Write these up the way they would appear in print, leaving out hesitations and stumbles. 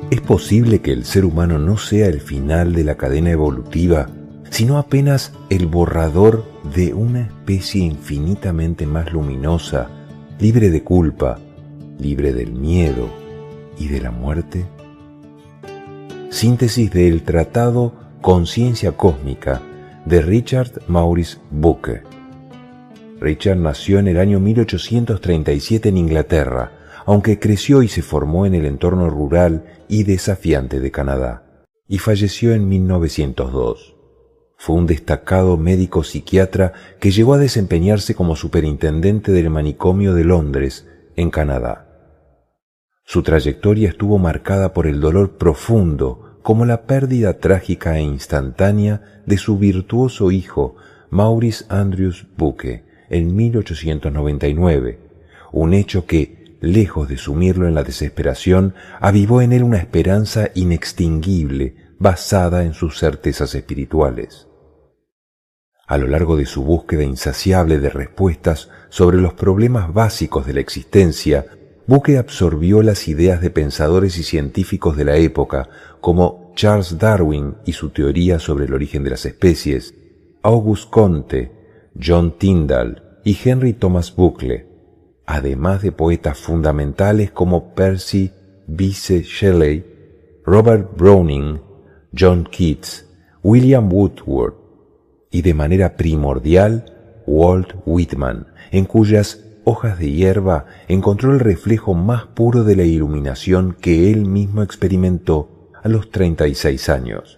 ¿Es posible que el ser humano no sea el final de la cadena evolutiva, sino apenas el borrador de una especie infinitamente más luminosa, libre de culpa, libre del miedo y de la muerte? Síntesis del tratado Conciencia Cósmica de Richard Maurice Bucke. Richard nació en el año 1837 en Inglaterra, aunque creció y se formó en el entorno rural y desafiante de Canadá, y falleció en 1902. Fue un destacado médico psiquiatra que llegó a desempeñarse como superintendente del manicomio de Londres, en Canadá. Su trayectoria estuvo marcada por el dolor profundo, como la pérdida trágica e instantánea de su virtuoso hijo, Maurice Andrews Bucke, en 1899, un hecho que, lejos de sumirlo en la desesperación, avivó en él una esperanza inextinguible basada en sus certezas espirituales. A lo largo de su búsqueda insaciable de respuestas sobre los problemas básicos de la existencia, Bucke absorbió las ideas de pensadores y científicos de la época, como Charles Darwin y su teoría sobre el origen de las especies, Auguste Comte, John Tyndall y Henry Thomas Buckley, además de poetas fundamentales como Percy Bysshe Shelley, Robert Browning, John Keats, William Wordsworth y de manera primordial Walt Whitman, en cuyas Hojas de hierba encontró el reflejo más puro de la iluminación que él mismo experimentó a los 36 años.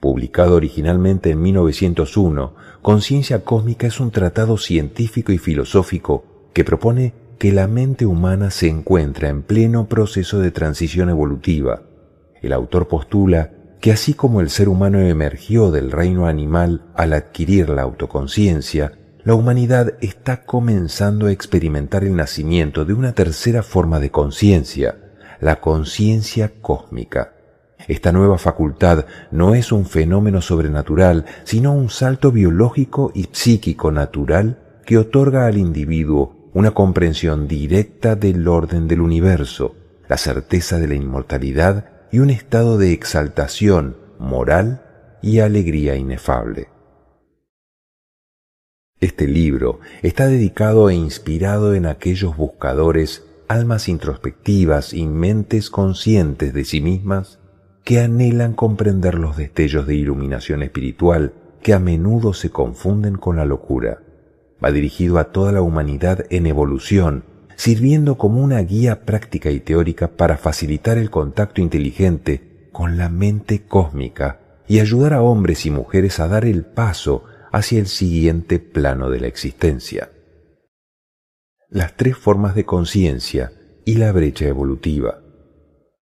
Publicado originalmente en 1901, Conciencia Cósmica es un tratado científico y filosófico que propone que la mente humana se encuentra en pleno proceso de transición evolutiva. El autor postula que así como el ser humano emergió del reino animal al adquirir la autoconciencia, la humanidad está comenzando a experimentar el nacimiento de una tercera forma de conciencia, la conciencia cósmica. Esta nueva facultad no es un fenómeno sobrenatural, sino un salto biológico y psíquico natural que otorga al individuo una comprensión directa del orden del universo, la certeza de la inmortalidad y un estado de exaltación moral y alegría inefable. Este libro está dedicado e inspirado en aquellos buscadores, almas introspectivas y mentes conscientes de sí mismas que anhelan comprender los destellos de iluminación espiritual que a menudo se confunden con la locura. Va dirigido a toda la humanidad en evolución, sirviendo como una guía práctica y teórica para facilitar el contacto inteligente con la mente cósmica y ayudar a hombres y mujeres a dar el paso hacia el siguiente plano de la existencia. Las tres formas de conciencia y la brecha evolutiva.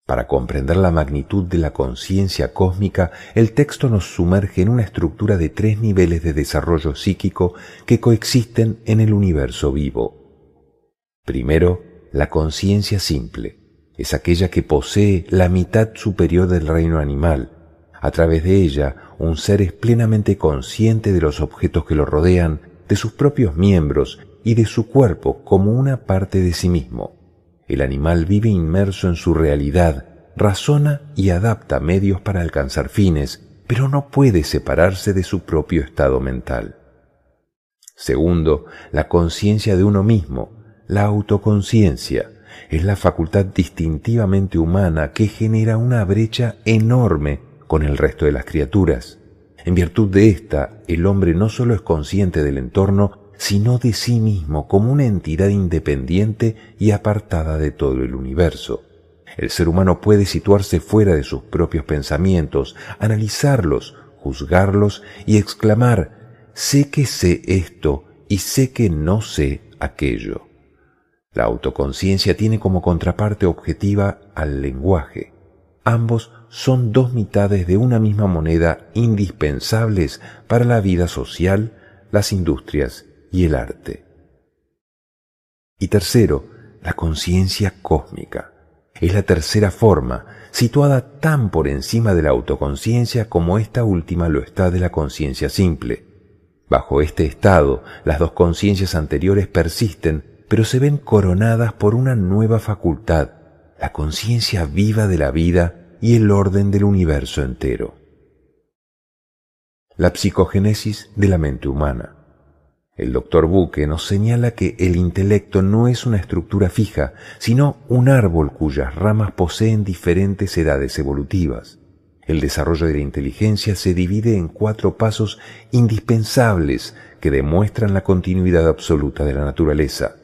Para comprender la magnitud de la conciencia cósmica, el texto nos sumerge en una estructura de tres niveles de desarrollo psíquico que coexisten en el universo vivo. Primero, la conciencia simple. Es aquella que posee la mitad superior del reino animal. A través de ella, un ser es plenamente consciente de los objetos que lo rodean, de sus propios miembros y de su cuerpo como una parte de sí mismo. El animal vive inmerso en su realidad, razona y adapta medios para alcanzar fines, pero no puede separarse de su propio estado mental. Segundo, la conciencia de uno mismo, la autoconciencia, es la facultad distintivamente humana que genera una brecha enorme con el resto de las criaturas. En virtud de esta, el hombre no solo es consciente del entorno, sino de sí mismo como una entidad independiente y apartada de todo el universo. El ser humano puede situarse fuera de sus propios pensamientos, analizarlos, juzgarlos y exclamar: sé que sé esto y sé que no sé aquello. La autoconciencia tiene como contraparte objetiva al lenguaje. Ambos son dos mitades de una misma moneda indispensables para la vida social, las industrias y el arte. Y tercero, la conciencia cósmica. Es la tercera forma, situada tan por encima de la autoconciencia como esta última lo está de la conciencia simple. Bajo este estado, las dos conciencias anteriores persisten, pero se ven coronadas por una nueva facultad, la conciencia viva de la vida y el orden del universo entero. La psicogénesis de la mente humana. El Dr. Bucke nos señala que el intelecto no es una estructura fija, sino un árbol cuyas ramas poseen diferentes edades evolutivas. El desarrollo de la inteligencia se divide en 4 pasos indispensables que demuestran la continuidad absoluta de la naturaleza.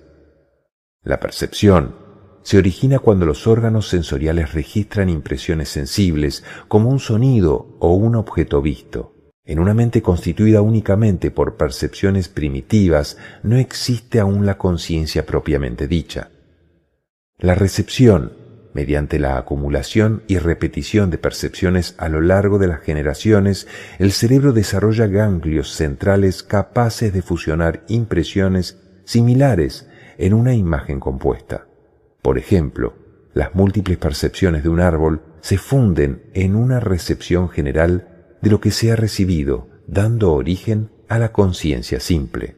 La percepción se origina cuando los órganos sensoriales registran impresiones sensibles, como un sonido o un objeto visto. En una mente constituida únicamente por percepciones primitivas, no existe aún la conciencia propiamente dicha. La recepción, mediante la acumulación y repetición de percepciones a lo largo de las generaciones, el cerebro desarrolla ganglios centrales capaces de fusionar impresiones similares en una imagen compuesta. Por ejemplo, las múltiples percepciones de un árbol se funden en una recepción general de lo que se ha recibido, dando origen a la conciencia simple.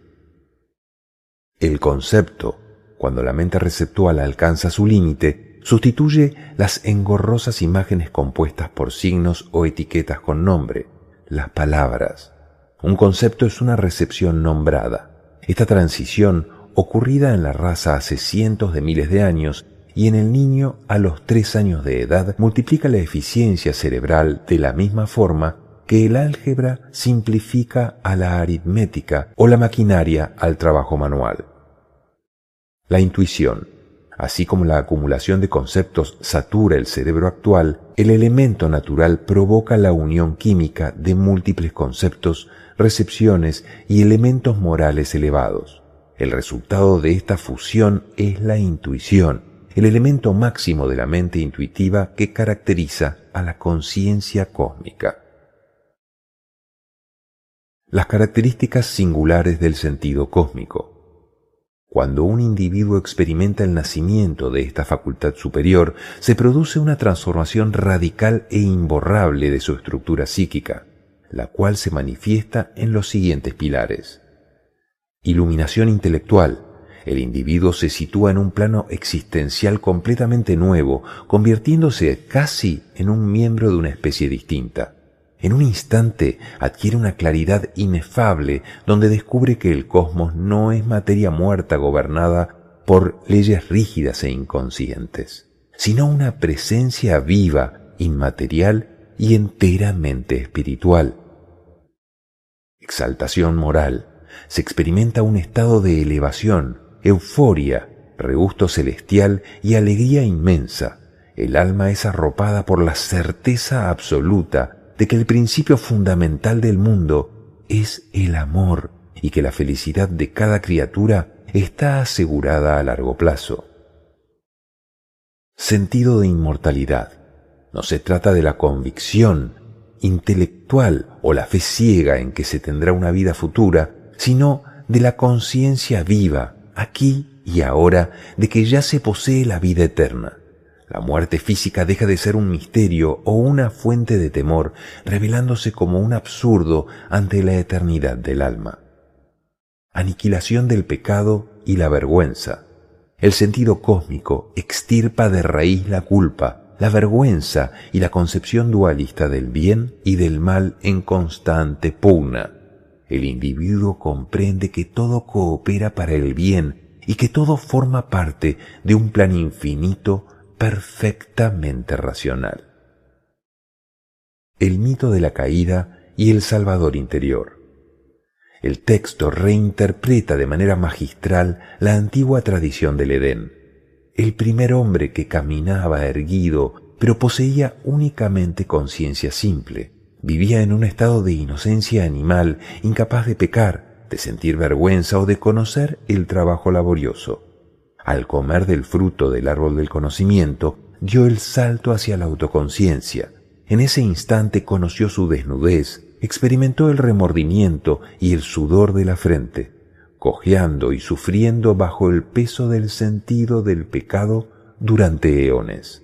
El concepto, cuando la mente receptual alcanza su límite, sustituye las engorrosas imágenes compuestas por signos o etiquetas con nombre, las palabras. Un concepto es una recepción nombrada. Esta transición, ocurrida en la raza hace cientos de miles de años, y en el niño a los 3 años de edad, multiplica la eficiencia cerebral de la misma forma que el álgebra simplifica a la aritmética o la maquinaria al trabajo manual. La intuición, así como la acumulación de conceptos satura el cerebro actual, el elemento natural provoca la unión química de múltiples conceptos, recepciones y elementos morales elevados. El resultado de esta fusión es la intuición, el elemento máximo de la mente intuitiva que caracteriza a la conciencia cósmica. Las características singulares del sentido cósmico. Cuando un individuo experimenta el nacimiento de esta facultad superior, se produce una transformación radical e imborrable de su estructura psíquica, la cual se manifiesta en los siguientes pilares. Iluminación intelectual. El individuo se sitúa en un plano existencial completamente nuevo, convirtiéndose casi en un miembro de una especie distinta. En un instante adquiere una claridad inefable donde descubre que el cosmos no es materia muerta gobernada por leyes rígidas e inconscientes, sino una presencia viva, inmaterial y enteramente espiritual. Exaltación moral. Se experimenta un estado de elevación, euforia, regusto celestial y alegría inmensa. El alma es arropada por la certeza absoluta de que el principio fundamental del mundo es el amor y que la felicidad de cada criatura está asegurada a largo plazo. Sentido de inmortalidad. No se trata de la convicción intelectual o la fe ciega en que se tendrá una vida futura, sino de la conciencia viva, aquí y ahora, de que ya se posee la vida eterna. La muerte física deja de ser un misterio o una fuente de temor, revelándose como un absurdo ante la eternidad del alma. Aniquilación del pecado y la vergüenza. El sentido cósmico extirpa de raíz la culpa, la vergüenza y la concepción dualista del bien y del mal en constante pugna. El individuo comprende que todo coopera para el bien y que todo forma parte de un plan infinito perfectamente racional. El mito de la caída y el Salvador interior. El texto reinterpreta de manera magistral la antigua tradición del Edén. El primer hombre que caminaba erguido, pero poseía únicamente conciencia simple. Vivía en un estado de inocencia animal, incapaz de pecar, de sentir vergüenza o de conocer el trabajo laborioso. Al comer del fruto del árbol del conocimiento, dio el salto hacia la autoconciencia. En ese instante conoció su desnudez, experimentó el remordimiento y el sudor de la frente, cojeando y sufriendo bajo el peso del sentido del pecado durante eones.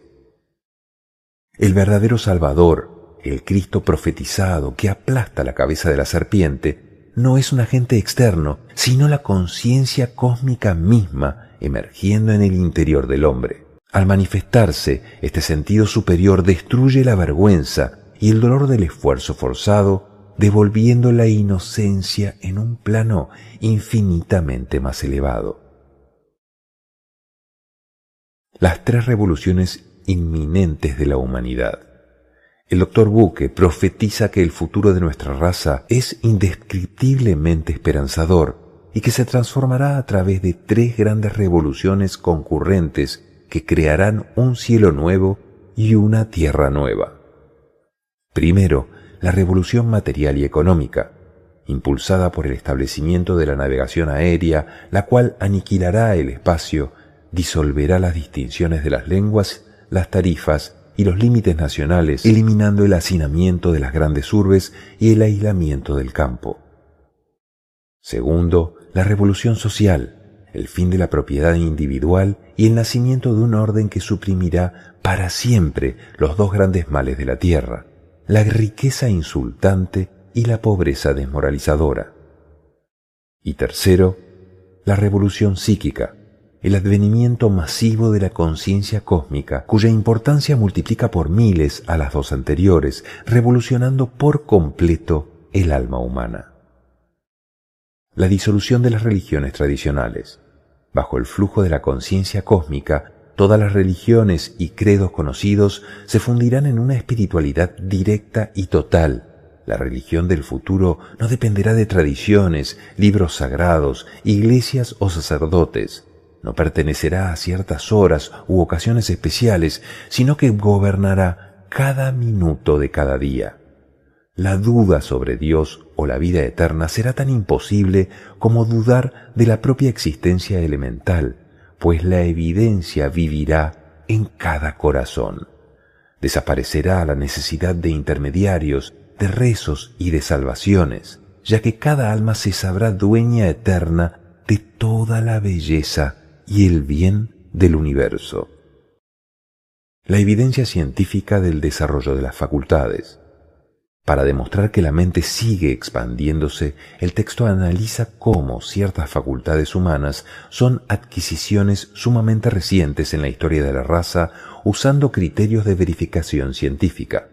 El verdadero Salvador, el Cristo profetizado que aplasta la cabeza de la serpiente, no es un agente externo, sino la conciencia cósmica misma emergiendo en el interior del hombre. Al manifestarse, este sentido superior destruye la vergüenza y el dolor del esfuerzo forzado, devolviendo la inocencia en un plano infinitamente más elevado. Las 3 revoluciones inminentes de la humanidad. El Dr. Bucke profetiza que el futuro de nuestra raza es indescriptiblemente esperanzador y que se transformará a través de 3 grandes revoluciones concurrentes que crearán un cielo nuevo y una tierra nueva. Primero, la revolución material y económica, impulsada por el establecimiento de la navegación aérea, la cual aniquilará el espacio, disolverá las distinciones de las lenguas, las tarifas y los límites nacionales, eliminando el hacinamiento de las grandes urbes y el aislamiento del campo. Segundo, la revolución social, el fin de la propiedad individual y el nacimiento de un orden que suprimirá para siempre los 2 grandes males de la tierra, la riqueza insultante y la pobreza desmoralizadora. Y tercero, la revolución psíquica, el advenimiento masivo de la conciencia cósmica, cuya importancia multiplica por miles a las 2 anteriores, revolucionando por completo el alma humana. La disolución de las religiones tradicionales. Bajo el flujo de la conciencia cósmica, todas las religiones y credos conocidos se fundirán en una espiritualidad directa y total. La religión del futuro no dependerá de tradiciones, libros sagrados, iglesias o sacerdotes. No pertenecerá a ciertas horas u ocasiones especiales, sino que gobernará cada minuto de cada día. La duda sobre Dios o la vida eterna será tan imposible como dudar de la propia existencia elemental, pues la evidencia vivirá en cada corazón. Desaparecerá la necesidad de intermediarios, de rezos y de salvaciones, ya que cada alma se sabrá dueña eterna de toda la belleza y el bien del universo. La evidencia científica del desarrollo de las facultades. Para demostrar que la mente sigue expandiéndose, el texto analiza cómo ciertas facultades humanas son adquisiciones sumamente recientes en la historia de la raza, usando criterios de verificación científica.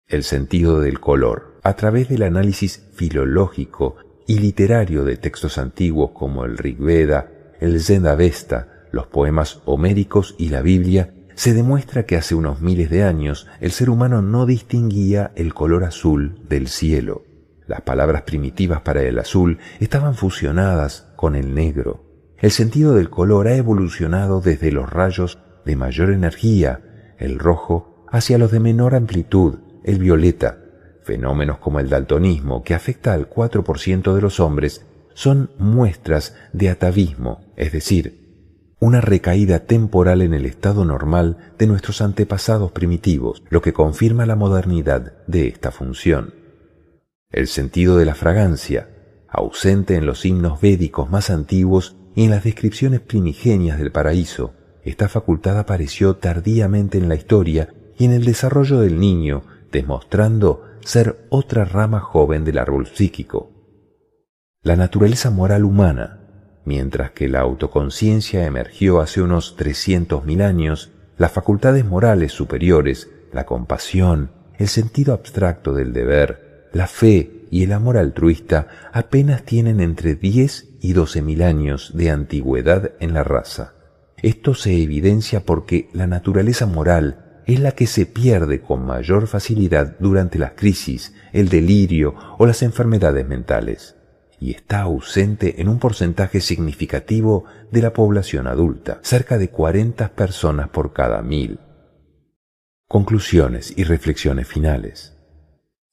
El sentido del color, a través del análisis filológico y literario de textos antiguos como el Rig Veda, el Zend-Avesta, los poemas homéricos y la Biblia, se demuestra que hace unos miles de años el ser humano no distinguía el color azul del cielo. Las palabras primitivas para el azul estaban fusionadas con el negro. El sentido del color ha evolucionado desde los rayos de mayor energía, el rojo, hacia los de menor amplitud, el violeta. Fenómenos como el daltonismo, que afecta al 4% de los hombres, son muestras de atavismo, es decir, una recaída temporal en el estado normal de nuestros antepasados primitivos, lo que confirma la modernidad de esta función. El sentido de la fragancia, ausente en los himnos védicos más antiguos y en las descripciones primigenias del paraíso, esta facultad apareció tardíamente en la historia y en el desarrollo del niño, demostrando ser otra rama joven del árbol psíquico. La naturaleza moral humana. Mientras que la autoconciencia emergió hace unos 300.000 años, las facultades morales superiores, la compasión, el sentido abstracto del deber, la fe y el amor altruista apenas tienen entre 10 y 12.000 años de antigüedad en la raza. Esto se evidencia porque la naturaleza moral es la que se pierde con mayor facilidad durante las crisis, el delirio o las enfermedades mentales, y está ausente en un porcentaje significativo de la población adulta, cerca de 40 personas por cada 1000. Conclusiones y reflexiones finales.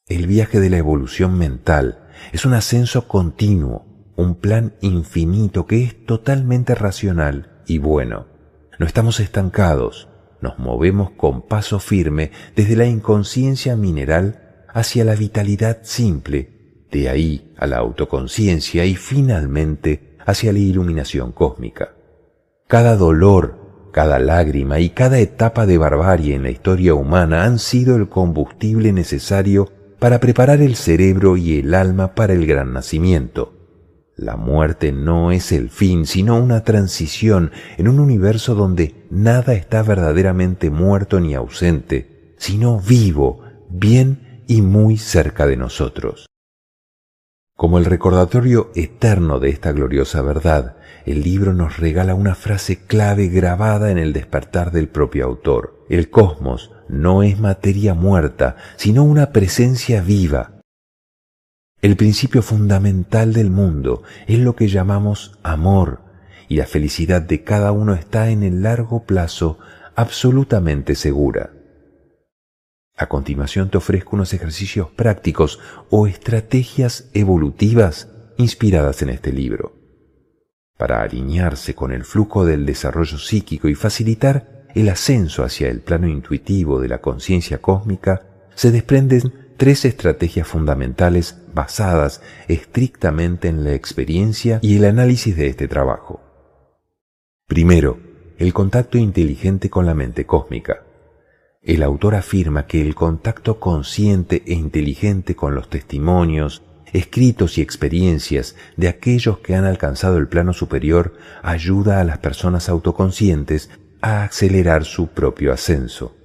El viaje de la evolución mental es un ascenso continuo, un plan infinito que es totalmente racional y bueno. No estamos estancados, nos movemos con paso firme desde la inconsciencia mineral hacia la vitalidad simple, de ahí a la autoconciencia y finalmente hacia la iluminación cósmica. Cada dolor, cada lágrima y cada etapa de barbarie en la historia humana han sido el combustible necesario para preparar el cerebro y el alma para el gran nacimiento. La muerte no es el fin, sino una transición en un universo donde nada está verdaderamente muerto ni ausente, sino vivo, bien y muy cerca de nosotros. Como el recordatorio eterno de esta gloriosa verdad, el libro nos regala una frase clave grabada en el despertar del propio autor. El cosmos no es materia muerta, sino una presencia viva. El principio fundamental del mundo es lo que llamamos amor, y la felicidad de cada uno está en el largo plazo absolutamente segura. A continuación te ofrezco unos ejercicios prácticos o estrategias evolutivas inspiradas en este libro. Para alinearse con el flujo del desarrollo psíquico y facilitar el ascenso hacia el plano intuitivo de la conciencia cósmica, se desprenden 3 estrategias fundamentales basadas estrictamente en la experiencia y el análisis de este trabajo. Primero, el contacto inteligente con la mente cósmica. El autor afirma que el contacto consciente e inteligente con los testimonios, escritos y experiencias de aquellos que han alcanzado el plano superior ayuda a las personas autoconscientes a acelerar su propio ascenso.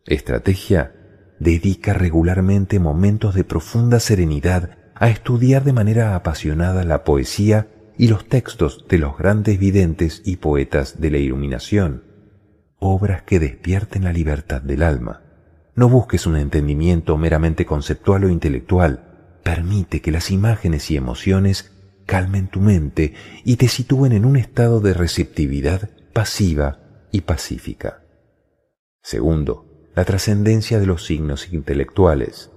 Estrategia: dedica regularmente momentos de profunda serenidad a estudiar de manera apasionada la poesía y los textos de los grandes videntes y poetas de la iluminación. Obras que despierten la libertad del alma. No busques un entendimiento meramente conceptual o intelectual. Permite que las imágenes y emociones calmen tu mente y te sitúen en un estado de receptividad pasiva y pacífica. Segundo, la trascendencia de los signos intelectuales.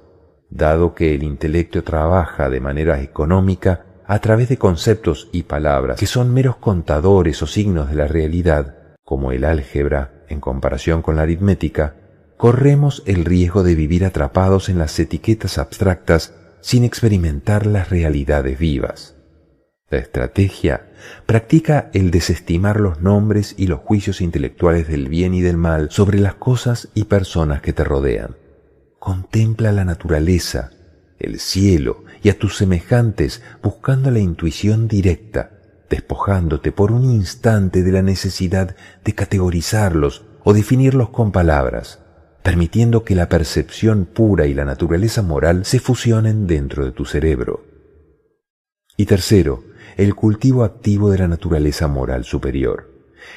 Dado que el intelecto trabaja de manera económica a través de conceptos y palabras que son meros contadores o signos de la realidad, como el álgebra en comparación con la aritmética, corremos el riesgo de vivir atrapados en las etiquetas abstractas sin experimentar las realidades vivas. La estrategia practica el desestimar los nombres y los juicios intelectuales del bien y del mal sobre las cosas y personas que te rodean. Contempla la naturaleza, el cielo y a tus semejantes buscando la intuición directa, despojándote por un instante de la necesidad de categorizarlos o definirlos con palabras, permitiendo que la percepción pura y la naturaleza moral se fusionen dentro de tu cerebro. Y tercero, el cultivo activo de la naturaleza moral superior.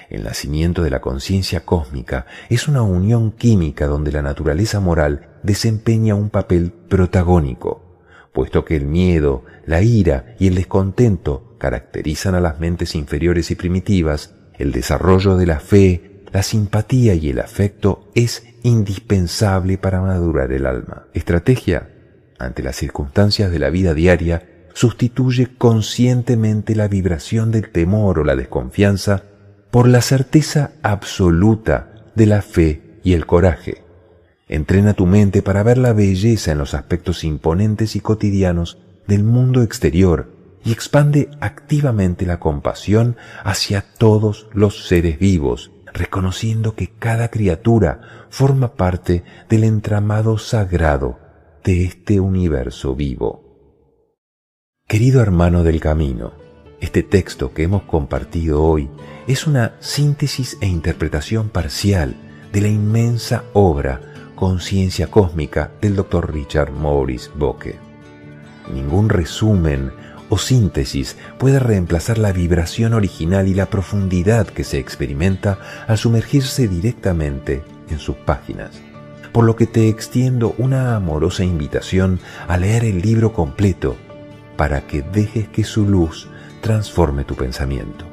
El nacimiento de la conciencia cósmica es una unión química donde la naturaleza moral desempeña un papel protagónico, puesto que el miedo, la ira y el descontento caracterizan a las mentes inferiores y primitivas. El desarrollo de la fe, la simpatía y el afecto es indispensable para madurar el alma. Estrategia: ante las circunstancias de la vida diaria, sustituye conscientemente la vibración del temor o la desconfianza por la certeza absoluta de la fe y el coraje. Entrena tu mente para ver la belleza en los aspectos imponentes y cotidianos del mundo exterior y expande activamente la compasión hacia todos los seres vivos, reconociendo que cada criatura forma parte del entramado sagrado de este universo vivo. Querido hermano del camino, este texto que hemos compartido hoy es una síntesis e interpretación parcial de la inmensa obra Conciencia Cósmica del Dr. Richard Maurice Bocke. Ningún resumen o síntesis puede reemplazar la vibración original y la profundidad que se experimenta al sumergirse directamente en sus páginas, por lo que te extiendo una amorosa invitación a leer el libro completo para que dejes que su luz transforme tu pensamiento.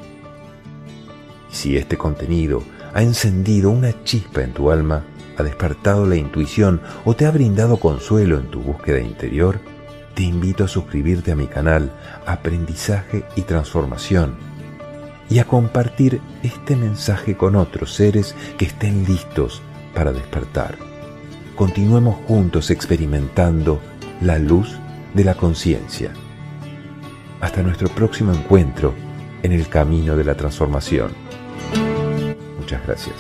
Si este contenido ha encendido una chispa en tu alma, ha despertado la intuición o te ha brindado consuelo en tu búsqueda interior, te invito a suscribirte a mi canal Aprendizaje y Transformación y a compartir este mensaje con otros seres que estén listos para despertar. Continuemos juntos experimentando la luz de la conciencia. Hasta nuestro próximo encuentro en el camino de la transformación. Muchas gracias.